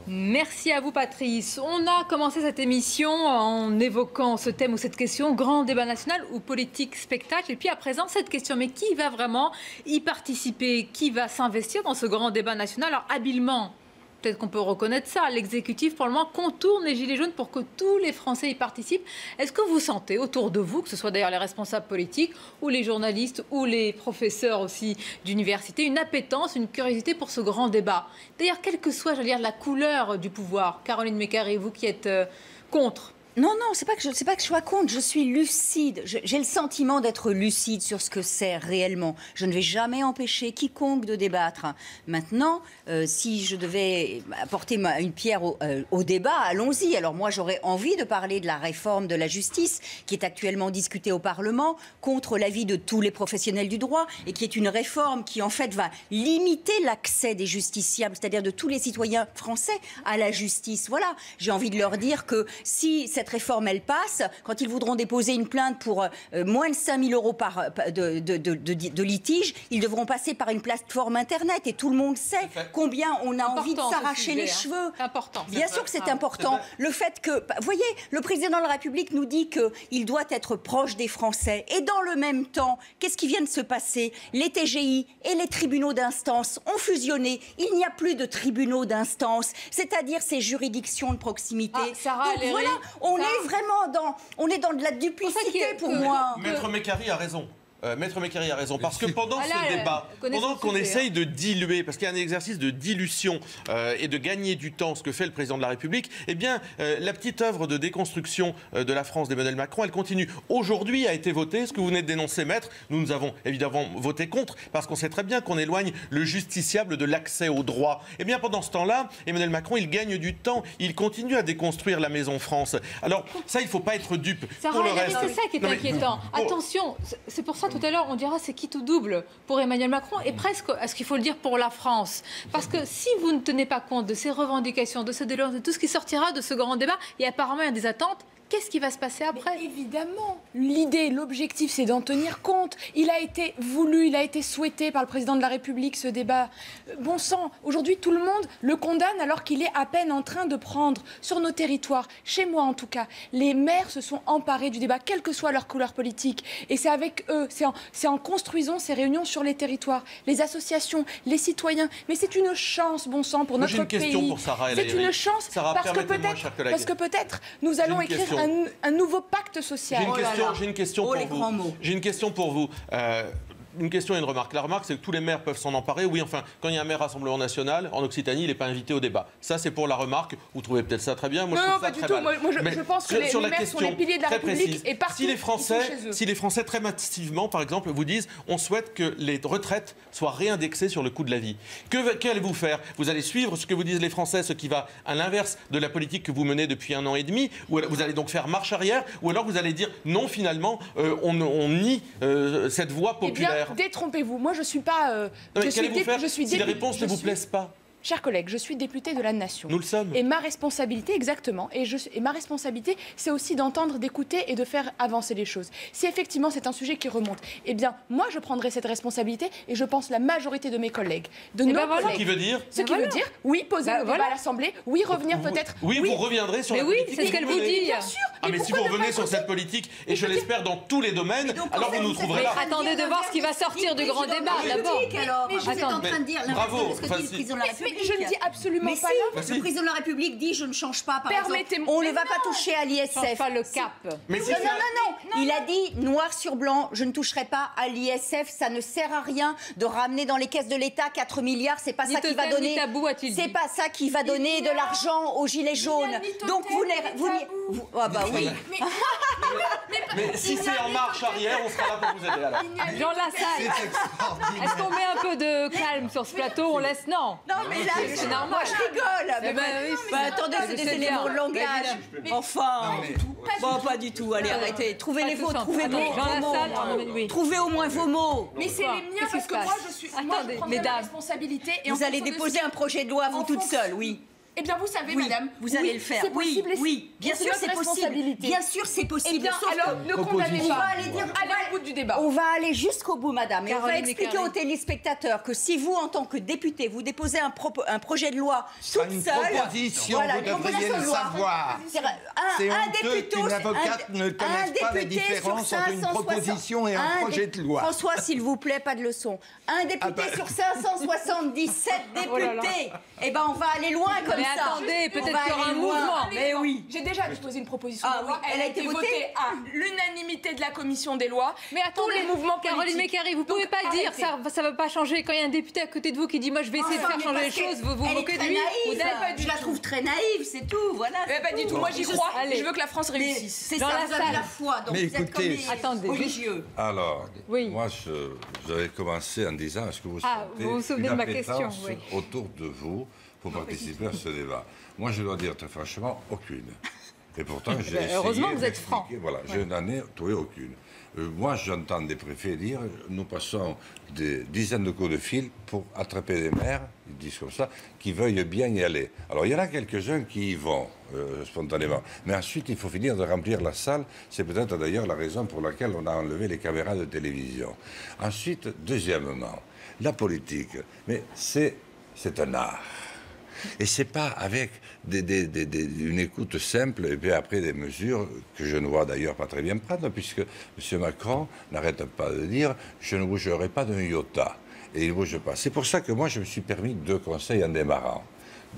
Merci à vous, Patrice. On a commencé cette émission en évoquant ce thème ou cette question, grand débat national ou politique spectacle. Et puis à présent, cette question, mais qui va vraiment y participer? Qui va s'investir dans ce grand débat national? Alors habilement, peut-être qu'on peut reconnaître ça, l'exécutif pour le moment contourne les Gilets jaunes pour que tous les Français y participent. Est-ce que vous sentez autour de vous, que ce soit d'ailleurs les responsables politiques ou les journalistes ou les professeurs aussi d'université, une appétence, une curiosité pour ce grand débat? D'ailleurs, quelle que soit, j'allais dire, la couleur du pouvoir. Caroline Mécaré, vous qui êtes contre. Non, c'est pas que je sois contre, je suis lucide. J'ai le sentiment d'être lucide sur ce que c'est réellement. Je ne vais jamais empêcher quiconque de débattre. Maintenant, si je devais apporter une pierre au débat, allons-y. Alors moi, j'aurais envie de parler de la réforme de la justice qui est actuellement discutée au Parlement contre l'avis de tous les professionnels du droit et qui est une réforme qui, en fait, va limiter l'accès des justiciables, c'est-à-dire de tous les citoyens français à la justice. Voilà, j'ai envie de leur dire que si cette réforme, elle passe, quand ils voudront déposer une plainte pour moins de 5 000 € de litige, ils devront passer par une plateforme Internet. Et tout le monde sait combien on a envie de s'arracher les cheveux. C'est important. Bien sûr que c'est important. Le fait que, vous voyez, le président de la République nous dit qu'il doit être proche des Français. Et dans le même temps, qu'est-ce qui vient de se passer? Les TGI et les tribunaux d'instance ont fusionné. Il n'y a plus de tribunaux d'instance, c'est-à-dire ces juridictions de proximité. Sarah, donc voilà, on est vraiment dans de la duplicité pour moi. Maître Mécaré a raison. Maître Mécaré a raison, parce que pendant ce débat, pendant qu'on essaye de diluer, parce qu'il y a un exercice de dilution et de gagner du temps, ce que fait le président de la République, eh bien, la petite œuvre de déconstruction de la France d'Emmanuel Macron, elle continue. Aujourd'hui a été voté, ce que vous venez de dénoncer, maître, nous avons évidemment voté contre, parce qu'on sait très bien qu'on éloigne le justiciable de l'accès au droit. Eh bien, pendant ce temps-là, Emmanuel Macron, il gagne du temps, il continue à déconstruire la Maison France. Alors, ça, il ne faut pas être dupe. Pour le reste, c'est ça qui est inquiétant. Attention, c'est pour ça tout à l'heure, on dira c'est qui tout double pour Emmanuel Macron et presque, est-ce qu'il faut le dire, pour la France? Parce que si vous ne tenez pas compte de ces revendications, de tout ce qui sortira de ce grand débat, et apparemment il y a des attentes, qu'est-ce qui va se passer après? Mais évidemment, l'idée, l'objectif, c'est d'en tenir compte. Il a été voulu, il a été souhaité par le président de la République, ce débat. Bon sang, aujourd'hui, tout le monde le condamne alors qu'il est à peine en train de prendre sur nos territoires, chez moi en tout cas. Les maires se sont emparés du débat, quelle que soit leur couleur politique. Et c'est avec eux, c'est en construisant ces réunions sur les territoires, les associations, les citoyens. Mais c'est une chance, bon sang, pour notre pays. J'ai une question pour Sarah. C'est une chance Sarah, parce que peut-être nous allons écrire un nouveau pacte social. J'ai une question pour vous. J'ai une question pour vous. Une question et une remarque. La remarque, c'est que tous les maires peuvent s'en emparer. Oui, enfin, quand il y a un maire Rassemblement National, en Occitanie, il n'est pas invité au débat. Ça, c'est pour la remarque. Vous trouvez peut-être ça très bien. Moi, je trouve ça très mal. Moi, je pense que les maires sont les piliers de la République et partout, si les Français, très massivement, par exemple, vous disent on souhaite que les retraites soient réindexées sur le coût de la vie, qu'allez-vous faire? Vous allez suivre ce que vous disent les Français, ce qui va à l'inverse de la politique que vous menez depuis 1 an et demi, ou vous allez donc faire marche arrière, ou alors vous allez dire non, finalement, on nie cette voie populaire. Détrompez-vous, moi je suis pas. je suis si les réponses ne vous plaisent pas? Chers collègues, je suis députée de la Nation. Nous le sommes. Et ma responsabilité, exactement, et ma responsabilité, c'est aussi d'entendre, d'écouter et de faire avancer les choses. Si effectivement c'est un sujet qui remonte, eh bien, moi je prendrai cette responsabilité et je pense la majorité de mes collègues. Ce qui veut dire oui, poser le débat à l'Assemblée, oui, revenir peut-être. Oui, vous reviendrez sur la politique. Mais oui, c'est ce qu'elle vous dit. Bien sûr. Mais si vous revenez sur cette politique, et je l'espère dans tous les domaines, alors vous nous trouverez là. Attendez de voir ce qui va sortir du grand débat d'abord. Mais vous êtes en train de dire l'inverse de ce que dit le président de la République. Je ne dis absolument pas là. Le président de la République dit je ne change pas, par exemple. Permettez-moi. On ne va pas toucher à l'ISF. Pas le cap. Non. Il a dit noir sur blanc, je ne toucherai pas à l'ISF. Ça ne sert à rien de ramener dans les caisses de l'État 4 milliards. C'est pas ça qui va donner. C'est pas ça qui va donner de l'argent aux gilets jaunes. Donc ah bah oui. Mais si c'est en marche arrière, on sera là pour vous aider. Alors. Jean Lassalle, est-ce qu'on met un peu de calme sur ce plateau? On laisse non. Non mais là, c'est normal. Moi je rigole. Attendez, c'est des éléments de langage. Enfin, pas du tout. Allez, arrêtez. Trouvez les mots. Trouvez au moins vos mots. Mais c'est les miens parce que moi je suis. Attendez, mesdames. Responsabilité. Vous allez déposer un projet de loi vous toute seule, oui. Eh bien, vous savez, oui, madame, vous allez le faire. Oui, bien sûr, c'est possible. Bien sûr, c'est possible. Eh bien, alors, ne condamnez pas. Allez au bout du débat. On va aller jusqu'au bout, madame. Et on va Caroline expliquer aux téléspectateurs que si vous, en tant que député, vous déposez un projet de loi toute une seule... proposition, vous devriez le savoir. C'est honteux qu'une avocate ne connaisse pas la différence entre une proposition et un projet de loi. François, s'il vous plaît, pas de leçon. Un député sur 577 députés. Eh ben, on va aller loin comme ça. Mais attendez, peut-être qu'il y aura un mouvement. Mais oui. J'ai déjà déposé une proposition de loi. Oui. Elle a été votée à l'unanimité de la commission des lois. Mais attendez, les mouvements Caroline Mécari, vous ne pouvez pas dire ça ne va pas changer. Quand il y a un député à côté de vous qui dit moi je vais essayer de faire changer les choses, vous vous moquez de lui. Je la trouve très naïve, c'est tout. Voilà. Mais pas du tout. Moi j'y crois. Je veux que la France réussisse. C'est ça, vous avez la foi. Donc mais vous êtes comme attendez, religieux. Alors, oui. moi, j'avais commencé en disant, est-ce que vous vous souvenez de ma question, oui. autour de vous pour participer à ce débat? Moi, je dois dire très franchement, aucune. Et pourtant, j'ai essayé. Heureusement que vous êtes franc. Voilà, je n'en ai trouvé aucune. Moi, j'entends des préfets dire, nous passons des dizaines de coups de fil pour attraper des maires, ils disent comme ça, qui veuillent bien y aller. Alors, il y en a quelques-uns qui y vont spontanément. Mais ensuite, il faut finir de remplir la salle. C'est peut-être d'ailleurs la raison pour laquelle on a enlevé les caméras de télévision. Ensuite, deuxièmement, la politique. Mais c'est un art. Et c'est pas avec une écoute simple et puis après des mesures que je ne vois d'ailleurs pas très bien prendre, puisque M. Macron n'arrête pas de dire « je ne bougerai pas d'un iota ». Et il ne bouge pas. C'est pour ça que moi, je me suis permis 2 conseils en démarrant.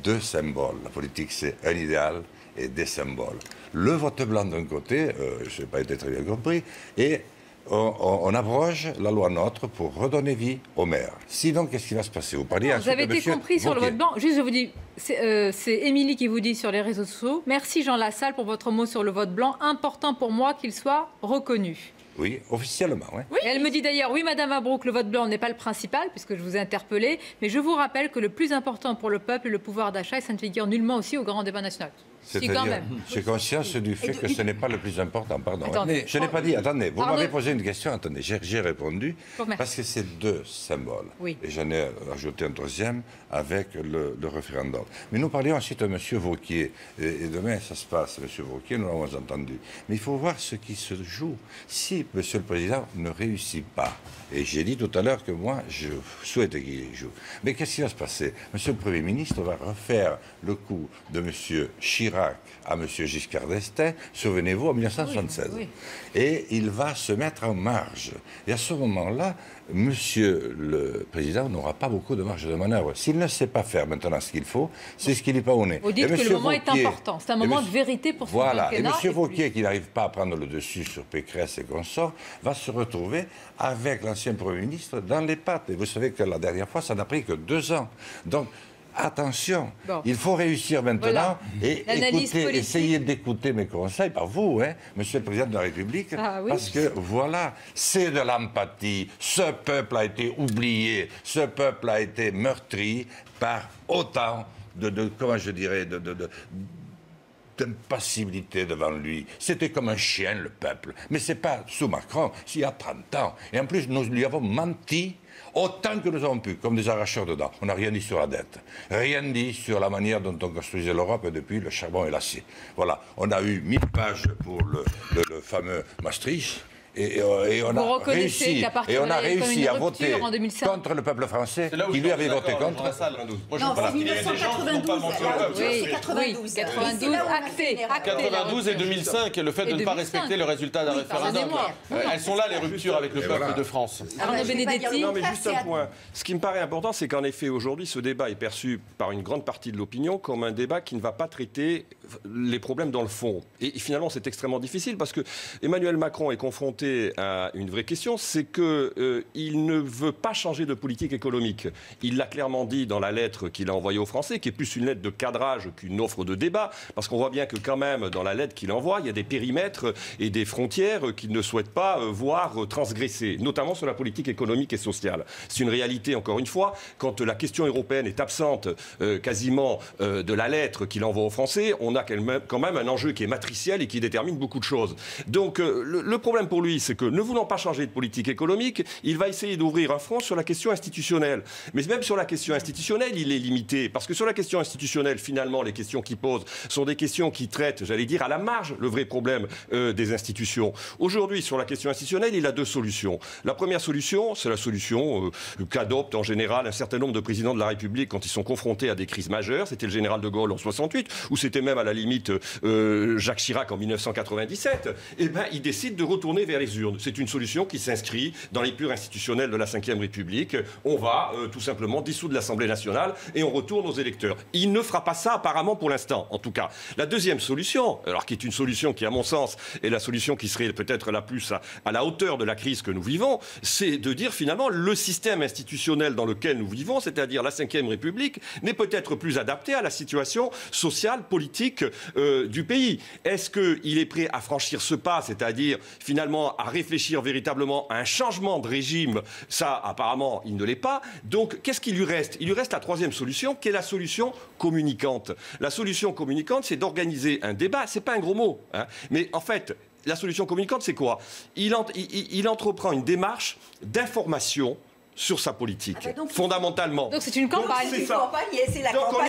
2 symboles. La politique, c'est un idéal et des symboles. Le vote blanc d'un côté, je n'ai pas été très bien compris, et on abroge la loi NOTRe pour redonner vie aux maires. Sinon, qu'est-ce qui va se passer? Vous parliez vous avez été compris sur le vote blanc. Juste, je vous dis, c'est Émilie qui vous dit sur les réseaux sociaux. Merci Jean Lassalle pour votre mot sur le vote blanc. Important pour moi qu'il soit reconnu. Oui, officiellement. Ouais. Oui. Elle me dit d'ailleurs, oui, Madame Mabrouk, le vote blanc n'est pas le principal, puisque je vous ai interpellé, mais je vous rappelle que le plus important pour le peuple est le pouvoir d'achat, et ça ne figure nullement aussi au grand débat national. C'est-à-dire, j'ai conscience du fait que ce n'est pas le plus important, pardon. Attendez, je n'ai pas dit, attendez, vous m'avez posé une question, attendez, j'ai répondu, parce que c'est 2 symboles. Oui. Et j'en ai ajouté un 3e avec le référendum. Mais nous parlions ensuite de M. Wauquiez, et demain ça se passe, M. Wauquiez, nous l'avons entendu. Mais il faut voir ce qui se joue. Si M. le Président ne réussit pas, et j'ai dit tout à l'heure que moi, je souhaite qu'il joue, mais qu'est-ce qui va se passer? M. le Premier ministre va refaire le coup de M. Chirac à M. Giscard d'Estaing, souvenez-vous, en 1976. Oui. Et il va se mettre en marge. Et à ce moment-là, M. le Président n'aura pas beaucoup de marge de manœuvre. S'il ne sait pas faire maintenant ce qu'il faut, c'est ce qui lui pas au nez. Vous dites que le moment est important. C'est un moment de vérité pour son quinquennat. Et M. Wauquiez, qui n'arrive pas à prendre le dessus sur Pécresse et consorts, va se retrouver avec l'ancien Premier ministre dans les pattes. Et vous savez que la dernière fois, ça n'a pris que 2 ans. Donc, attention, il faut réussir maintenant et essayer d'écouter mes conseils, par vous, hein, Monsieur le Président de la République, parce que voilà, c'est de l'empathie. Ce peuple a été oublié, ce peuple a été meurtri par autant comment je dirais, d'impassibilité devant lui. C'était comme un chien, le peuple. Mais c'est pas sous Macron, c'est il y a 30 ans. Et en plus, nous lui avons menti autant que nous avons pu, comme des arracheurs de dents. On n'a rien dit sur la dette, rien dit sur la manière dont on construisait l'Europe depuis le charbon et l'acier. Voilà, on a eu 1000 pages pour le fameux Maastricht. Et on a réussi à voter contre le peuple français qui lui avait voté contre. Non, c'est 1992. C'est 92. 92 et 2005, le fait de ne pas respecter le résultat d'un référendum. Elles sont là, les ruptures avec le peuple de France. Arnaud Benedetti. Non, mais juste un point. Ce qui me paraît important, c'est qu'en effet, aujourd'hui, ce débat est perçu par une grande partie de l'opinion comme un débat qui ne va pas traiter les problèmes dans le fond. Et finalement, c'est extrêmement difficile parce que Emmanuel Macron est confronté à une vraie question, c'est qu'il ne veut pas changer de politique économique. Il l'a clairement dit dans la lettre qu'il a envoyée aux Français, qui est plus une lettre de cadrage qu'une offre de débat, parce qu'on voit bien que quand même, dans la lettre qu'il envoie, il y a des périmètres et des frontières qu'il ne souhaite pas voir transgresser, notamment sur la politique économique et sociale. C'est une réalité, encore une fois, quand la question européenne est absente quasiment de la lettre qu'il envoie aux Français, on a quand même un enjeu qui est matriciel et qui détermine beaucoup de choses. Donc le problème pour lui, aujourd'hui, c'est que ne voulant pas changer de politique économique, il va essayer d'ouvrir un front sur la question institutionnelle. Mais même sur la question institutionnelle, il est limité. Parce que sur la question institutionnelle, finalement, les questions qu'il pose sont des questions qui traitent, j'allais dire, à la marge le vrai problème des institutions. Aujourd'hui, sur la question institutionnelle, il a deux solutions. La première solution, c'est la solution qu'adoptent en général un certain nombre de présidents de la République quand ils sont confrontés à des crises majeures. C'était le général de Gaulle en 68, ou c'était même à la limite Jacques Chirac en 1997. Eh bien, il décide de retourner vers les urnes. C'est une solution qui s'inscrit dans les purs institutionnels de la Ve République. On va tout simplement dissoudre l'Assemblée nationale et on retourne aux électeurs. Il ne fera pas ça apparemment pour l'instant, en tout cas. La deuxième solution, alors qui est une solution qui, à mon sens, est la solution qui serait peut-être la plus à la hauteur de la crise que nous vivons, c'est de dire finalement le système institutionnel dans lequel nous vivons, c'est-à-dire la Ve République, n'est peut-être plus adapté à la situation sociale, politique du pays. Est-ce qu'il est prêt à franchir ce pas, c'est-à-dire finalement à réfléchir véritablement à un changement de régime? Ça, apparemment, il ne l'est pas. Donc, qu'est-ce qu'il lui reste? Il lui reste la troisième solution, qui est la solution communicante. La solution communicante, c'est d'organiser un débat. C'est pas un gros mot, hein, mais en fait, la solution communicante, c'est quoi? Il entreprend une démarche d'information sur sa politique, fondamentalement. Donc c'est une campagne. C'est la campagne.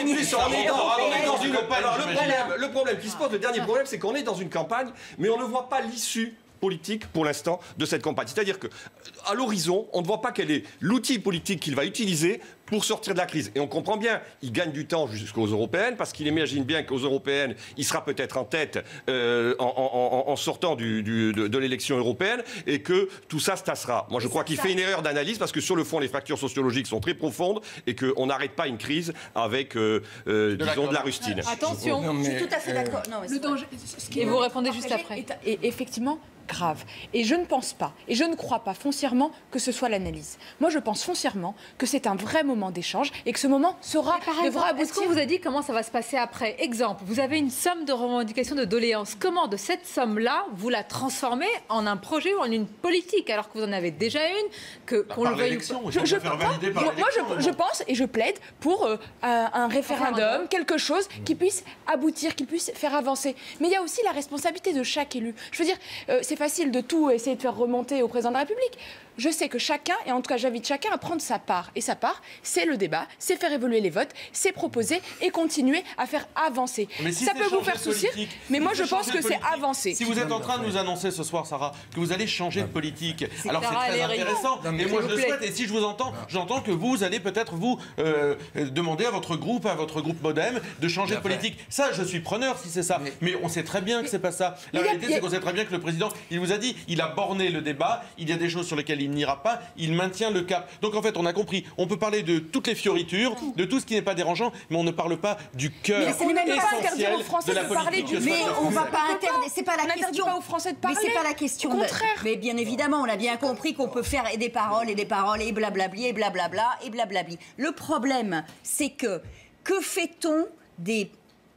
Le problème qui se pose, le dernier problème, c'est qu'on est dans une campagne, mais on ne voit pas l'issue politique pour l'instant de cette campagne. C'est-à-dire qu'à l'horizon, on ne voit pas quel est l'outil politique qu'il va utiliser pour sortir de la crise. Et on comprend bien, il gagne du temps jusqu'aux européennes, parce qu'il imagine bien qu'aux européennes, il sera peut-être en tête en sortant de l'élection européenne, et que tout ça se tassera. Moi, je crois qu'il fait une erreur d'analyse, parce que sur le fond, les fractures sociologiques sont très profondes, et qu'on n'arrête pas une crise avec, disons, de la rustine. Attention, je suis tout à fait d'accord. Le danger, et vous répondez juste après. Et effectivement, grave. Et je ne pense pas, et je ne crois pas foncièrement que ce soit l'analyse. Moi, je pense foncièrement que c'est un vrai moment d'échange et que ce moment devra aboutir. Est-ce qu'on vous a dit comment ça va se passer après? Exemple, vous avez une somme de revendications de doléances. Comment, de cette somme-là, vous la transformez en un projet ou en une politique, alors que vous en avez déjà une, qu'on le veuille ou pas? Moi, je pense et je plaide pour un référendum, quelque chose qui puisse aboutir, qui puisse faire avancer. Mais il y a aussi la responsabilité de chaque élu. Je veux dire, c'est facile de tout essayer de faire remonter au président de la République. Je sais que chacun, et en tout cas j'invite chacun à prendre sa part. Et sa part, c'est le débat, c'est faire évoluer les votes, c'est proposer et continuer à faire avancer. Si ça peut vous faire soucier, mais moi je pense que c'est avancer. Si vous êtes en train de nous annoncer ce soir, Sarah, que vous allez changer de politique, alors c'est très intéressant. Et moi je le souhaite. Et si je vous entends, j'entends que vous allez peut-être vous demander à votre groupe Modem, de changer de politique. Ça, je suis preneur si c'est ça. Mais on sait très bien que c'est pas ça. La réalité, c'est qu'on sait très bien que le président, il vous a dit, il a borné le débat. Il y a des choses sur lesquelles il n'ira pas, il maintient le cap. Donc en fait, on a compris, on peut parler de toutes les fioritures, de tout ce qui n'est pas dérangeant, mais on ne parle pas du cœur essentiel de la politique. Mais on ne va pas interdire, c'est pas la question. Pas aux Français de parler. Mais c'est pas la question. Au contraire. Mais bien évidemment, on a bien compris qu'on peut faire des paroles et blablabli et blablabla et blablabli. Le problème, c'est que fait-on des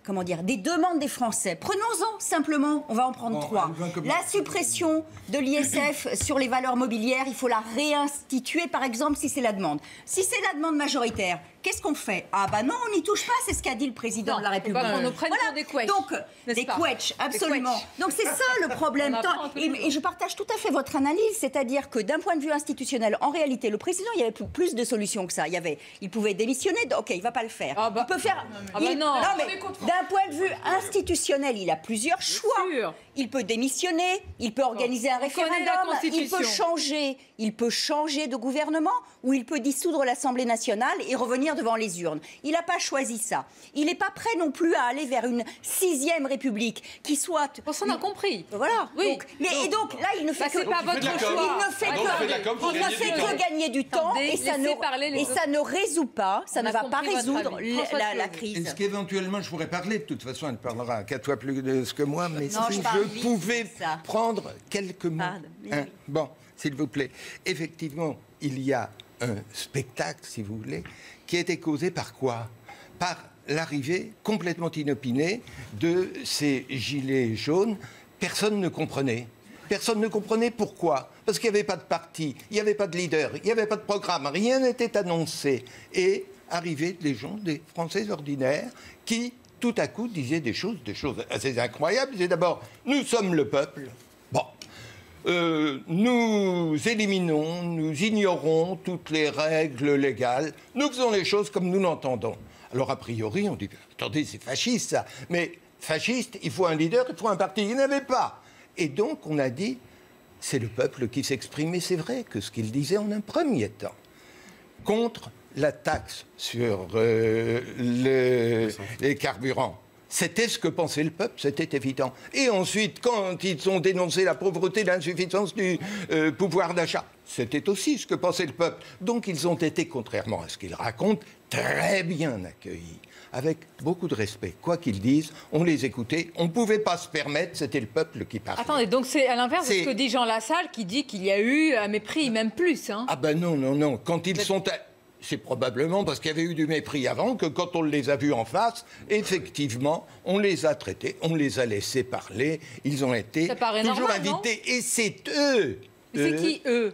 demandes des Français? Prenons-en simplement, on va en prendre trois. La suppression de l'ISF sur les valeurs mobilières, il faut la réinstituer, par exemple, si c'est la demande. Si c'est la demande majoritaire, qu'est-ce qu'on fait? Ah bah non, on n'y touche pas, c'est ce qu'a dit le président de la République. On nous prenne pour des couettes. Donc, des couettes, absolument. Donc c'est ça le problème. Et je partage tout à fait votre analyse, c'est-à-dire que d'un point de vue institutionnel, en réalité, le président, il y avait plus de solutions que ça. Il pouvait démissionner, ok, il ne va pas le faire. Il peut faire... non, mais d'un point de vue institutionnel, il a plusieurs choix. Il peut démissionner, il peut organiser un référendum, il peut changer de gouvernement, ou il peut dissoudre l'Assemblée nationale et revenir devant les urnes. Il n'a pas choisi ça. Il n'est pas prêt non plus à aller vers une 6e République qui soit... On a compris. Voilà. Oui. Donc là, il ne fait que... C'est pas votre choix. Il ne fait que gagner du temps et ça ne résout pas, ça ne va pas résoudre la crise. Est-ce qu'éventuellement, je pourrais parler, de toute façon, elle parlera 4 fois plus que moi, mais si je pouvais prendre quelques mots. Bon, s'il vous plaît. Effectivement, il y a un spectacle, si vous voulez, qui a été causé par quoi? Par l'arrivée complètement inopinée de ces gilets jaunes. Personne ne comprenait. Personne ne comprenait pourquoi. Parce qu'il n'y avait pas de parti, il n'y avait pas de leader, il n'y avait pas de programme, rien n'était annoncé. Et arrivaient des gens, des Français ordinaires, qui, tout à coup, disaient des choses assez incroyables. Ils disaient d'abord, nous sommes le peuple. Bon. nous éliminons, nous ignorons toutes les règles légales, nous faisons les choses comme nous l'entendons. Alors, a priori, on dit, attendez, c'est fasciste, ça. Mais fasciste, il faut un leader, il faut un parti. Il n'y en avait pas. Et donc, on a dit, c'est le peuple qui s'exprime. Et c'est vrai que ce qu'il disait en un premier temps, contre la taxe sur les carburants, c'était ce que pensait le peuple, c'était évident. Et ensuite, quand ils ont dénoncé la pauvreté, l'insuffisance du pouvoir d'achat, c'était aussi ce que pensait le peuple. Donc ils ont été, contrairement à ce qu'ils racontent, très bien accueillis, avec beaucoup de respect. Quoi qu'ils disent, on les écoutait, on ne pouvait pas se permettre, c'était le peuple qui parlait. Attendez, donc c'est à l'inverse de ce que dit Jean Lassalle, qui dit qu'il y a eu un mépris, même plus. Hein. Ah ben non, non, non. Quand ils sont... C'est probablement parce qu'il y avait eu du mépris avant que quand on les a vus en face, effectivement, on les a traités, on les a laissés parler, ils ont été toujours invités. Et c'est eux... C'est qui, eux?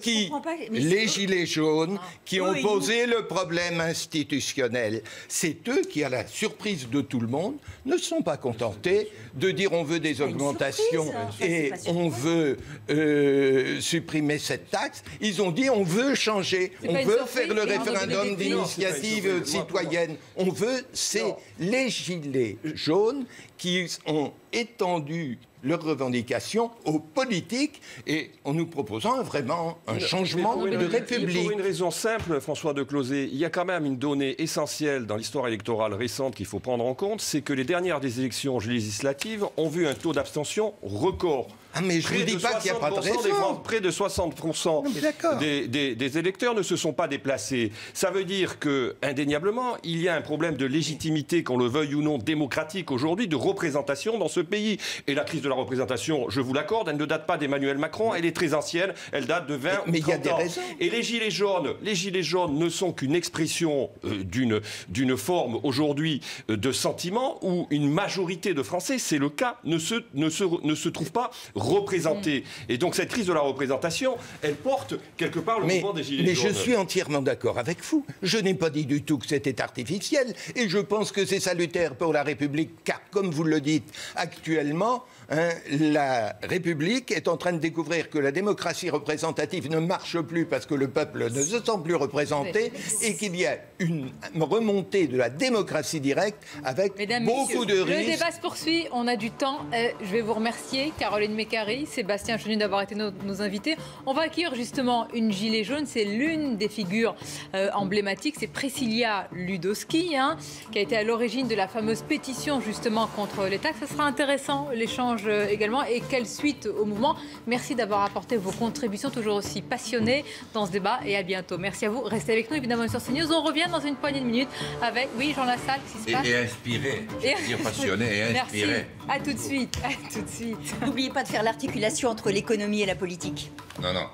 Les gilets jaunes qui ont posé le problème institutionnel. C'est eux qui, à la surprise de tout le monde, ne sont pas contentés de dire on veut des augmentations et on veut supprimer cette taxe. Ils ont dit on veut changer, on veut faire le référendum d'initiative citoyenne. On veut, c'est les gilets jaunes qui ont étendu leurs revendications aux politiques et en nous proposant vraiment un changement de République. Pour une raison simple, François de Closé, il y a quand même une donnée essentielle dans l'histoire électorale récente qu'il faut prendre en compte, c'est que les dernières des élections législatives ont vu un taux d'abstention record. Ah mais je ne dis pas qu'il n'y a pas de raison. Près de 60% des électeurs ne se sont pas déplacés. Ça veut dire que, indéniablement, il y a un problème de légitimité, qu'on le veuille ou non, démocratique aujourd'hui, de représentation dans ce pays. Et la crise de la représentation, je vous l'accorde, elle ne date pas d'Emmanuel Macron, elle est très ancienne, elle date de 20 ou 30 ans. Mais il y a des raisons. Et les gilets jaunes ne sont qu'une expression d'une forme aujourd'hui de sentiment où une majorité de Français, c'est le cas, ne se trouve pas représentés. Et donc cette crise de la représentation, elle porte quelque part le mouvement des gilets jaunes. Mais je suis entièrement d'accord avec vous. Je n'ai pas dit du tout que c'était artificiel. Et je pense que c'est salutaire pour la République, car comme vous le dites, actuellement, la République est en train de découvrir que la démocratie représentative ne marche plus parce que le peuple ne se sent plus représenté et qu'il y a une remontée de la démocratie directe avec beaucoup de risques. Le débat se poursuit, on a du temps. Je vais vous remercier, Caroline Mécari, Sébastien Chenu d'avoir été nos invités. On va accueillir justement une gilet jaune, c'est l'une des figures emblématiques, c'est Priscilla Ludowski, qui a été à l'origine de la fameuse pétition justement contre les taxes. Ça sera intéressant, l'échange également, et quelle suite au mouvement. Merci d'avoir apporté vos contributions toujours aussi passionnées dans ce débat, et à bientôt. Merci à vous, restez avec nous évidemment sur CNews. On revient dans une poignée de minutes avec, Jean Lassalle, qu'est-ce qui se passe ? Et inspiré, je veux dire passionné et inspiré. Merci, à tout de suite, à tout de suite. N'oubliez pas de faire l'articulation entre l'économie et la politique. Non, non.